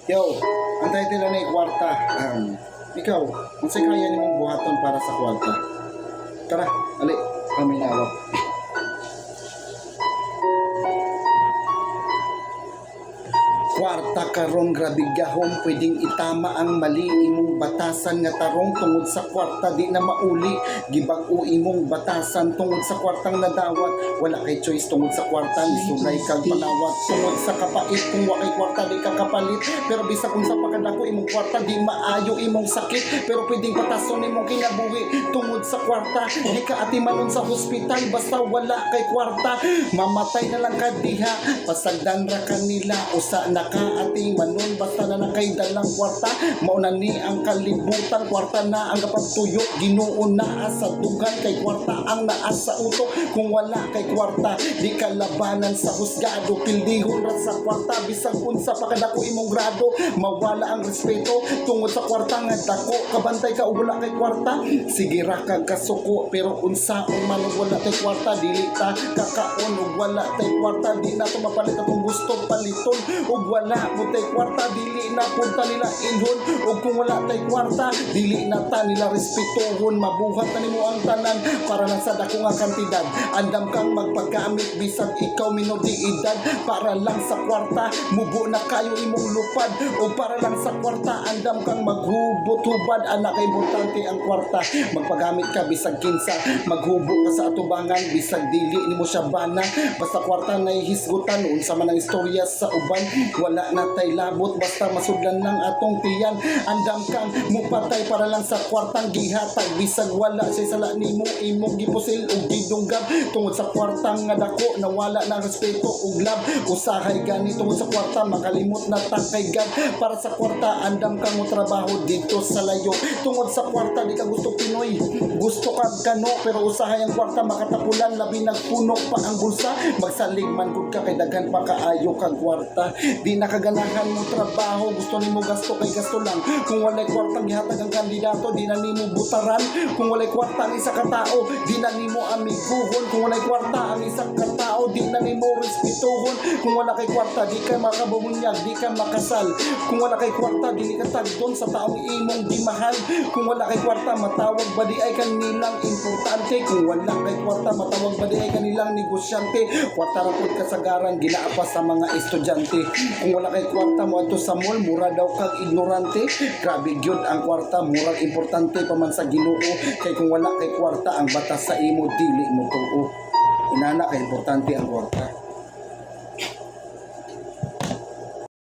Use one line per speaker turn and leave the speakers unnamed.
Yo, ang title na kwarta. Ikaw, kung sa kaya ni mong buhaton para sa kwarta. Tara, ali, kami nawak. Kwarta karon grabe gahom, pwedeng itama ang mali imong batasan nga tarong tungod sa kwarta di na mauli, gibag-o imong batasan tungod sa kwartang nadawat, wala kay choice tungod sa kwarta nisulay kag palawat, tungod sa kapait kung wa kay kwarta di ka kapalit, pero bisa kung sa pagkadako imong kwarta di maayo imong sakit, pero pwedeng batason imong kinabuhi tungod sa kwarta, di ka atimanon sa hospital basta wala kay kwarta, mamatay na lang ka diha, pasagdan ra kanila usa na ati manon basta na nakay dalang kwarta mauna ni ang kalibutan kwarta na ang kapagtuyo Ginoo naa sa dugan kay kwarta ang naa sa utok kung wala kay kwarta di ka labanan sa husgado pildihon ra sa kwarta bisag unsa pa kadako imong grado mawala ang respeto tungod sa kwarta nga dako kabantay ka ug wala kay kwarta sige ra kag kasuko pero unsaon man ug wala kay kwarta dili ta kakaon ug wala kay kwarta di na to mapalit atong gusto paliton ug wala mo tay kwarta dili na punta nila ilhon ug kung wala tay kwarta dili na ta nila respetuhon mabuhat na nimo ang tanan para lang sa dako nga kantidad andam kang magpagkamit bisag ikaw minor di edad para lang sa kwarta mubo na kayo imong lupad o para lang sa kwarta andam kang maghubot-hubad anak kay importante ang kwarta magpagamit ka bisag kinsa maghubo ka sa atubangan bisag dili nimo siya bana basta kwarta nay hisgutan unsa man ang istorya sa uban wala na tay labot basta masudlan lang atong tiyan andam kang mupatay para lang sa kwartang gihatag bisag wala say sala nimo imong gipusil ug gidunggab tungod sa kwartang nga dako nawala na respeto ug love usahay gani tungod sa kwarta makalimot na ta kay God para sa kwarta andam kang mo trabaho dito sa layo tungod sa kwarta di ka gusto Pinoy gusto ka kano pero usahay ang kwarta makatapulan labi nagpunok pa ang bulsa magsalig man gud ka kay daghan pa kaayo kag kwarta di nakaganahan mo trabaho gusto nimo gasto kay gasto lang kung walay kwartang gihatag ang kandidato di na nimo butaran kung walay kwarta ang isa ka tao di na nimo amiguhon kung walay kwarta ang isa ka tao di na nimo respetuhon kung wala kay kwarta di ka makabubunyag di ka makasal kung wala kay kwarta dili ka tagdon sa taong imong gimahal kung wala kay kwarta matawag ba di ay kanilang importante kung wala kay kwarta matawag ba di ay kanilang negosyante kwarta ra pud kasagaran ginaapa sa mga estudyante kung wala kay kwarta mo ato sa mall mura daw kag ignorante grabe gyud ang kwarta mural importante pa man sa Ginoo kay kung wala kay kwarta ang batas sa imo dili mo tuo inana kay importante ang kwarta.